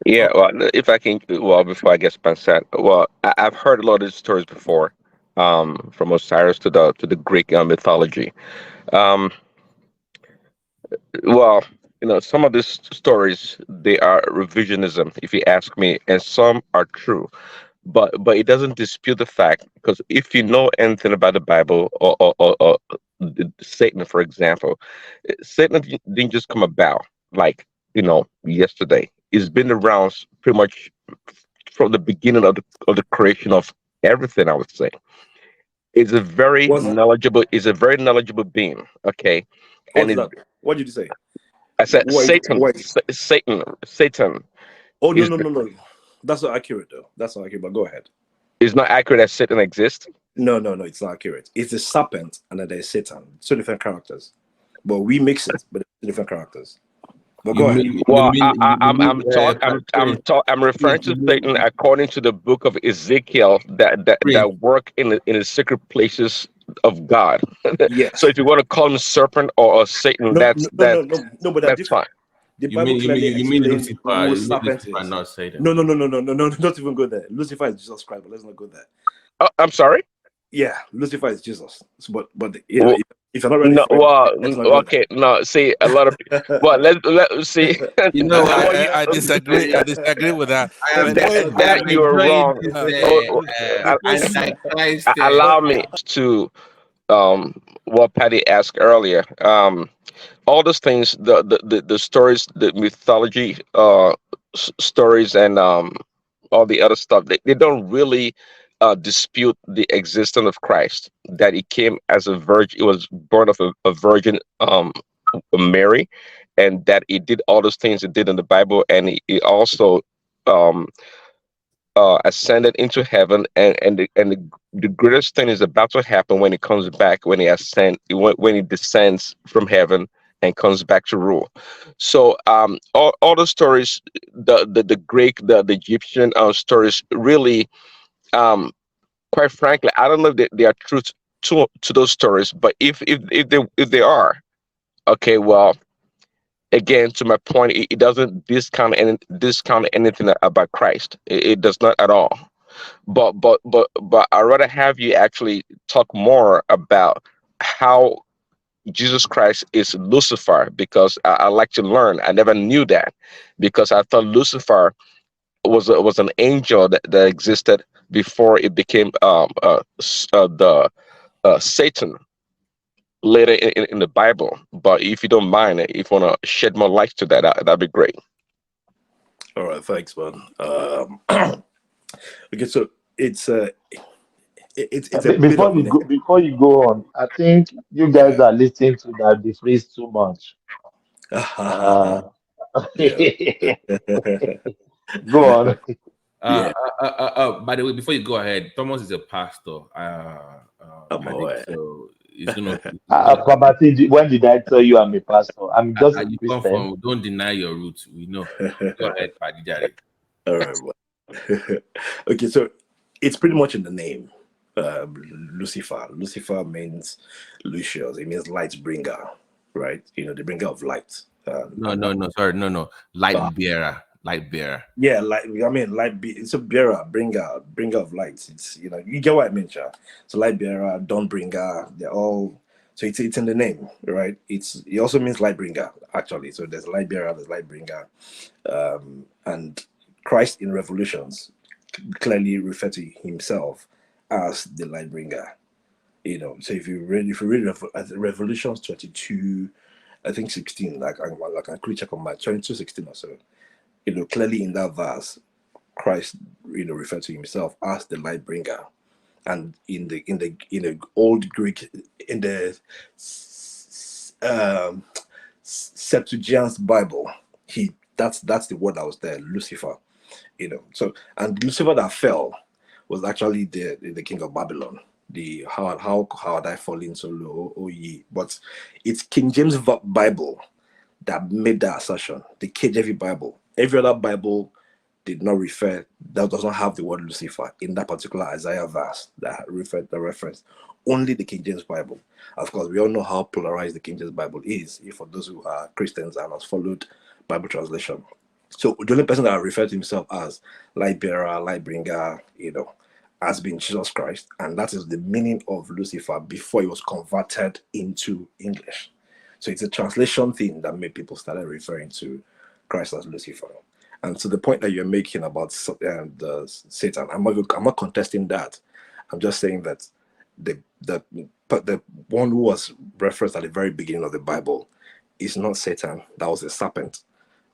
Yeah, well, if I can, well, before I get Spencer, well, I've heard a lot of these stories before, from Osiris to the Greek mythology. Um, well, some of these stories they are revisionism, if you ask me, and some are true. But it doesn't dispute the fact because if you know anything about the Bible or Satan, for example, Satan didn't just come about like yesterday. It's been around pretty much from the beginning of the creation of everything. I would say What's is a very knowledgeable being. Okay, and what's that? What did you say? I said Satan, Why? Satan Oh, no, is no, no, no. That's not accurate though. That's not accurate. But go ahead. is not accurate that Satan exists. No, no, no. It's not accurate. It's the serpent and then there's Satan. Two different characters. But we mix it, but it's different characters. But You go ahead. mean Well, I'm Prince, referring you to Satan mean according to the book of Ezekiel Prince. that work in the secret places of God. So Yes. if you want to call him serpent or Satan, No, no, no, no, no, no. But they're that's fine. different. The Bible clearly You mean explains Lucifer? who You mean serpent Lucifer, is. not Satan? No, no, no, no, no, no, no. Not even go there. Lucifer is Jesus Christ, but let's not go there. Oh, I'm sorry. Yeah, Lucifer is Jesus. So, but Well, if you're not ready no, for it, well, let's not go okay, no. See, a lot of well, let see You know I, what? I disagree. I disagree with that. I am I am that you are enjoying wrong. this Oh, Because antichrist. allow me to what Paddy asked earlier. All those things, the stories, the mythology, stories, and all the other stuff, they don't really dispute the existence of Christ. That he came as a virgin, he was born of a virgin, Mary, and that he did all those things he did in the Bible, and he also um, ascended into heaven, the greatest thing is about to happen when he comes back, when when he descends from heaven and comes back to rule. So all the stories, the Greek, the Egyptian stories, really, um, quite frankly, I don't know if they are true to those stories, but if they are, okay, well, again, to my point, it doesn't discount anything about Christ. It does not at all. But I'd rather have you actually talk more about how Jesus Christ is Lucifer, because I like to learn. I never knew that, because I thought Lucifer was an angel that existed before it became the Satan later in the Bible. But if you don't mind, if you want to shed more light to that, that'd be great. All right, thanks, man. Okay, so it's it's a bit of Before you go on, I think you guys yeah. are listening to that the phrase too much. Uh, Yeah. go on. Yeah, By the way, before you go ahead, Thomas is a pastor. I'm I think aware. so. He's gonna. Babati, when did I tell you I'm a pastor? I'm just a You come Christian. from. Don't deny your roots. We know. Go ahead, Paddy Jare. All right. Okay, so it's pretty much in the name. Lucifer. Lucifer means Lucius. It means light bringer, right? The bringer of light. No, And no, that, no. Sorry, no, no. Light bearer. Light bearer. yeah, light. I mean, it's a bearer, bringer of light. It's you get what I mean, Cha. So light bearer, dawn bringer. They're all. So it's in the name, right? It also means light bringer actually. So there's light bearer, there's light bringer, and Christ in Revolutions clearly referred to himself as the light bringer. So if you read Revelations 22, I think 16, like I could check on my 22:16 or so. Clearly in that verse, Christ referred to himself as the light bringer. And in the old Greek, in the um, Septuagint Bible, that's the word that was there, Lucifer. So, and Lucifer that fell was actually the king of Babylon. The how had I fallen so low, oh ye? But it's King James Bible that made that assertion. The KJV Bible, every other Bible did not refer, that does not have the word Lucifer in that particular Isaiah verse that referred the reference. Only the King James Bible. Of course, we all know how polarized the King James Bible is. If for those who are Christians and have followed Bible translation, So the only person that referred to himself as light bearer, light bringer, has been Jesus Christ, and that is the meaning of Lucifer before it was converted into English. So it's a translation thing that made people started referring to Christ as Lucifer. And to the point that you're making about the Satan, I'm not contesting that. I'm just saying that the one who was referenced at the very beginning of the Bible is not Satan. That was a serpent,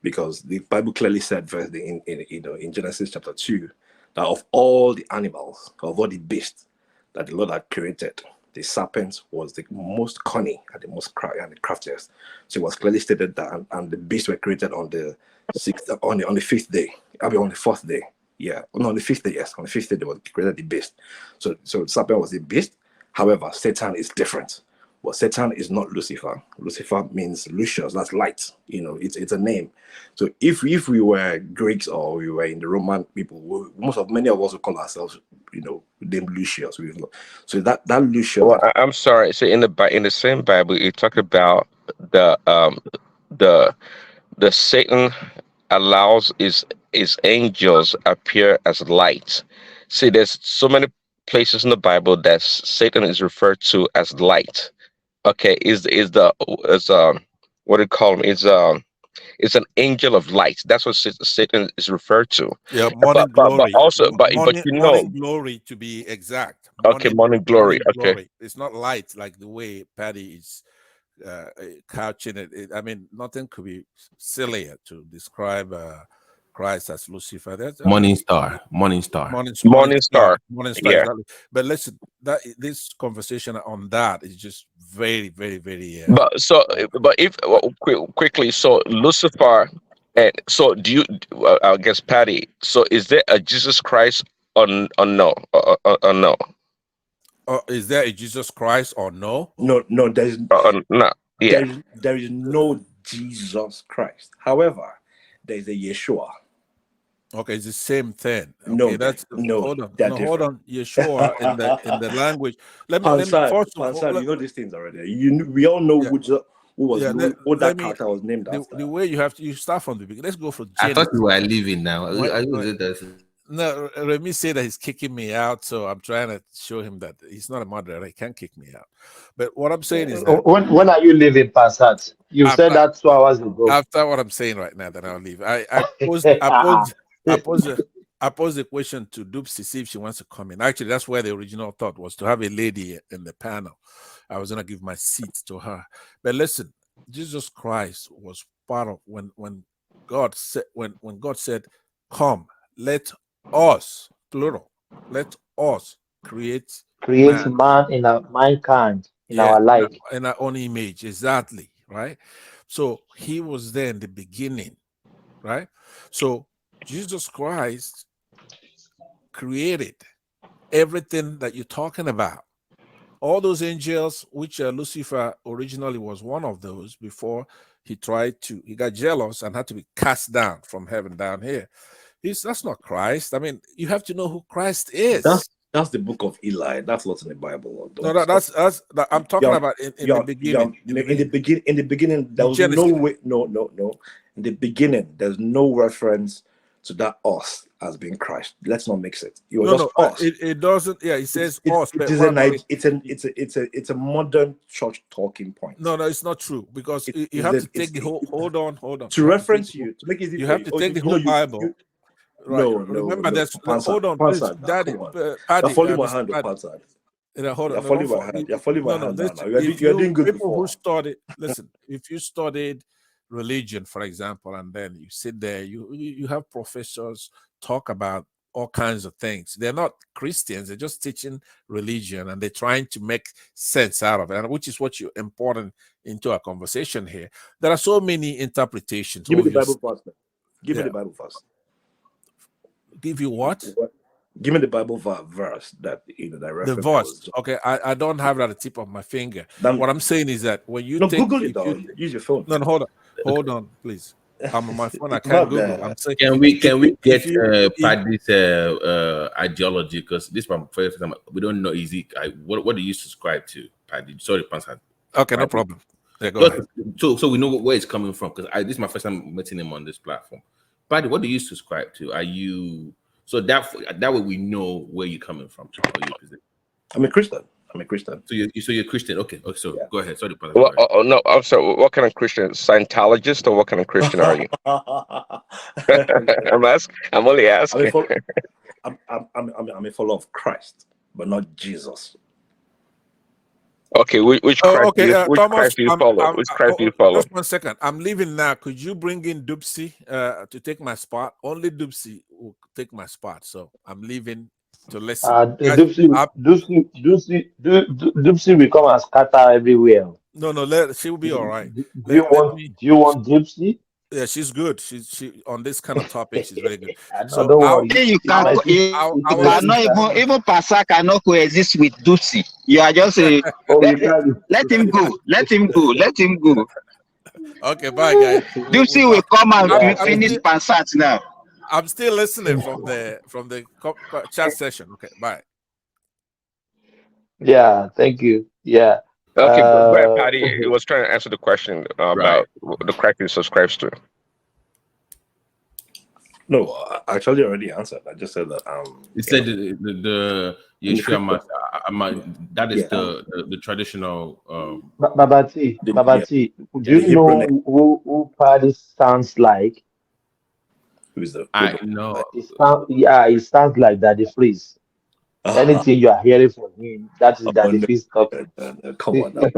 because the Bible clearly said, in Genesis chapter 2, that of all the animals, of all the beasts that the Lord had created, the serpent was the most cunning and the most and the craftiest. So it was clearly stated that, and the beasts were created on the on the fifth day. I mean, on the fourth day. Yeah, no, on the fifth day. Yes, on the fifth day they were created the beast. So serpent was the beast. However, Satan is different. But Satan is not Lucifer. Lucifer means Lucius. That's light. It's a name. So if we were Greeks or we were in the Roman people, many of us would call ourselves, named Lucius. So that Lucius. Well, I'm sorry. So in the same Bible, you talk about the the Satan allows his angels appear as light. See, there's so many places in the Bible that Satan is referred to as light. Okay, is what do you call him? Is an angel of light. That's what Satan is referred to. Yeah, But also but morning glory to be exact. okay, morning glory. Morning Okay. glory. It's not light like the way Paddy is couching it. I mean, nothing could be sillier to describe Christ as Lucifer. That's Morning star. Morning star. Morning star. Morning star. Yeah. Exactly. But listen, this conversation on that is just very, very, very. But if quickly, so Lucifer, and so do you? I guess Patty. So is there a Jesus Christ or no? Or no? Is there a Jesus Christ or no? No, No? Yeah. there is no Jesus Christ. However, there is a Yeshua. Okay, it's the same thing. Okay, No, that's no, hold on. they're No, hold different. on. Yeshua in the language. Let me Pansar, first of all, you know these things already. We all know yeah, who let that me character was named after. the way you start from the beginning. Let's go for I thought Genesis. you were leaving now. Wait, I was wait. it. No, Remy said that he's kicking me out, so I'm trying to show him that he's not a moderator. He can't kick me out. But what I'm saying is that When are you leaving, Passat? You said after that 2 hours ago. after what I'm saying right now, then I'll leave. I posed I posed I posed a, I posed a question to Dupsy to see if she wants to come in. Actually, that's where the original thought was, to have a lady in the panel. I was gonna give my seat to her. But listen, Jesus Christ was part of when God said when God said, "Come, let us," plural, let us create Create man. man in our mankind, in Yeah, our like. in our own image, exactly, right? So he was there in the beginning, right? So Jesus Christ created everything that you're talking about. All those angels, which Lucifer originally was one of those before he got jealous and had to be cast down from heaven down here. That's not Christ. I mean, you have to know who Christ is. That's the book of Eli. That's not in the Bible. No, that's I'm talking about in the beginning. In the beginning, there was Genesis. no way. No. In the beginning, there's no reference to that us as being Christ. Let's not mix it. It was just us. It doesn't. Yeah, it says us. It But is what I'm saying, it's a modern church talking point. no, it's not true, because you have to take the whole. Hold on. To reference you to make it easy You for have to take the whole Bible. Right. No, Remember, no. hold on, please, Daddy, Paddy, You're following my Mr. hand, Paddy. Pansar. Hold You're on, following my hand. You're following my hand now. If You're doing good people who before. studied, listen, if you studied religion, for example, and then you sit there, you have professors talk about all kinds of things. They're not Christians; they're just teaching religion, and they're trying to make sense out of it, and which is what you important into our conversation here. There are so many interpretations. Give me the Bible first. Give me Yeah. the Bible first. Give you what? Give me the Bible verse that that reference. The verse. Okay, I don't have it at the tip of my finger. What I'm saying is that when you Google it, though. Use your phone. No, hold on, please. I'm on my phone. I can't Google. I'm saying, Can we get if Paddy's ideology? Because this one first time we don't know. Is he? What do you subscribe to, Paddy? Sorry, Pansa. Okay, no problem. Yeah, go ahead. So we know where it's coming from, because this is my first time meeting him on this platform. Paddy, what do you subscribe to? Are you so that way we know where you're coming from or your position? I'm a Christian. I'm a Christian. So you're Christian. Okay. Okay. So Yeah. go ahead. Sorry, Pastor. Well, Go ahead. no, I'm sorry. What kind of Christian? Scientologist, or what kind of Christian are you? I'm only I'm a asking. follower. I'm a follower of Christ, but not Jesus. Okay, which Oh, Christ do okay, you which Thomas. Christ do you follow? Which Christ do you follow? Just 1 second. I'm leaving now. Could you bring in Dupsy to take my spot? Only Dupsy will take my spot. So I'm leaving to listen. Guys, Dupsy will come and scatter everywhere. no, she will be all right. Do Let me. you want Dupsy? Yeah, she's good. She on this kind of topic, she's very good. No, So don't I'll worry. Hey, you It's can my sis- I it's you will my let cannot sister. even Pastor cannot coexist with Ducey. You are just a Oh, you can. let him go. Let him go. Let him go. okay, bye guys. We'll Ducey will talk. come and Yeah, thank finish you. Pansat now. I'm still listening from the chat session. Okay, bye. Yeah, thank you. Yeah. Okay, go ahead, Uh, Patty. It was trying to answer the question Right. about the Christ he subscribes to. No, I actually already answered. I just said that You said the Yeshua Christian. that is Yeah, the traditional Babati, yeah, do the you Hebrew name. know who Paddy sounds like? Who is the I know. It sounds like Daddy Freeze. Anything you are hearing from him, that is Oh Daddy no, Freeze talking. come on now.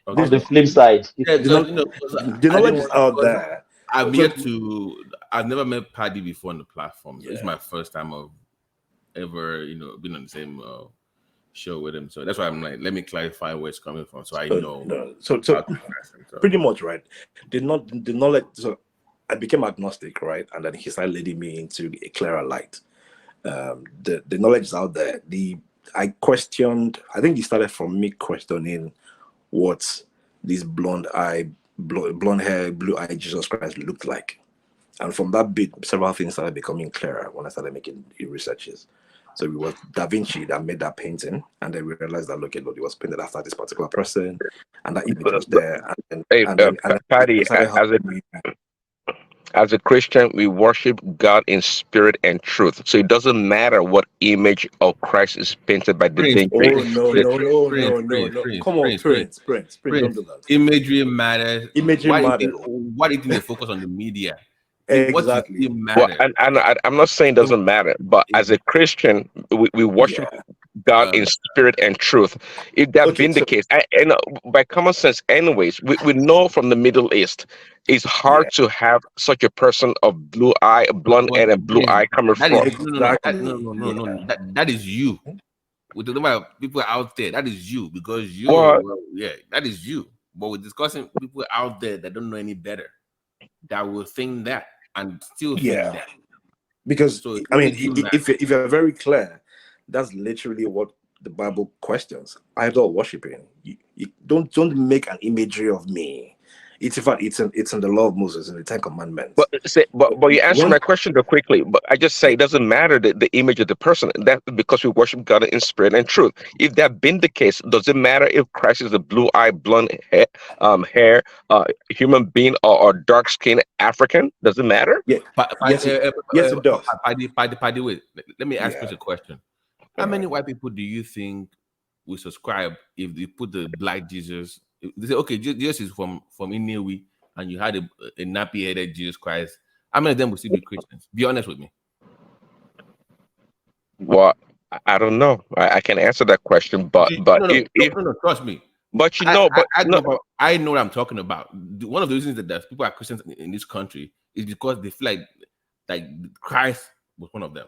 On Okay. the flip side, Yeah, The, so knowl- you know, because the I didn't knowledge is want out because there. I've So yet to I've never met Paddy before on the platform. So this is yeah, my first time of ever, been on the same show with him. So that's why I'm like, let me clarify where it's coming from so I know no. So how to address him. So pretty much right. The knowledge. So I became agnostic, right, and then he started leading me into a clearer light. The knowledge is out there. I questioned. I think it started from me questioning what this blonde hair, blue eye Jesus Christ looked like, and from that bit, several things started becoming clearer when I started making the researches. So it was Da Vinci that made that painting, and then we realized that look, it was painted after this particular person, and that image was there, Hey, and then Patty, it started helping me. as a Christian, we worship God in spirit and truth. So it doesn't matter what image of Christ is painted by Da Prince, Vinci. Oh Prince, no Prince, no no Prince, no no Prince, no! Prince, Come on, Prince, Prince, Prince, don't Prince. do that. Imagery matters. Imagery matters. Why do you think they focus on the media? What you Exactly. see Well, matter. I'm not saying it So, doesn't matter, but as a Christian, we worship Yeah. God in spirit and truth. If that Okay. being the So case, and by common sense, anyways, we know from the Middle East, it's hard yeah. to have such a person of blonde but and a blue Prince, eye coming that is forth. Exactly. Yeah. that is you. With the people out there, that is you because Well, that is you. But we're discussing people out there that don't know any better, that will think that and still think Yeah. that. Because So I mean, imagery if you're very clear, that's literally what the Bible questions: idol worshiping. You don't make an imagery of me. It's in fact it's in the law of Moses in the Ten but Commandments. but you answered One, my question though quickly. But I just say it doesn't matter the image of the person. That because we worship God in spirit and truth. If that been the case, does it matter if Christ is a blue eye, hair, human being, or dark skinned African? Does it matter? yeah, yes it does. Paddy, wait. Let me ask you Yeah. a question. All How many right. white people do you think will subscribe if they put the black Jesus? If they say, okay, Jesus is from Inewi, and you had a nappy-headed Jesus Christ. How many of them will still be Christians? Be honest with me. Well, I don't know. I can answer that question, but if No. Trust me. but you I, know, I, but I, no, know about, I know what I'm talking about. One of the reasons that people are Christians in this country is because they feel like Christ was one of them.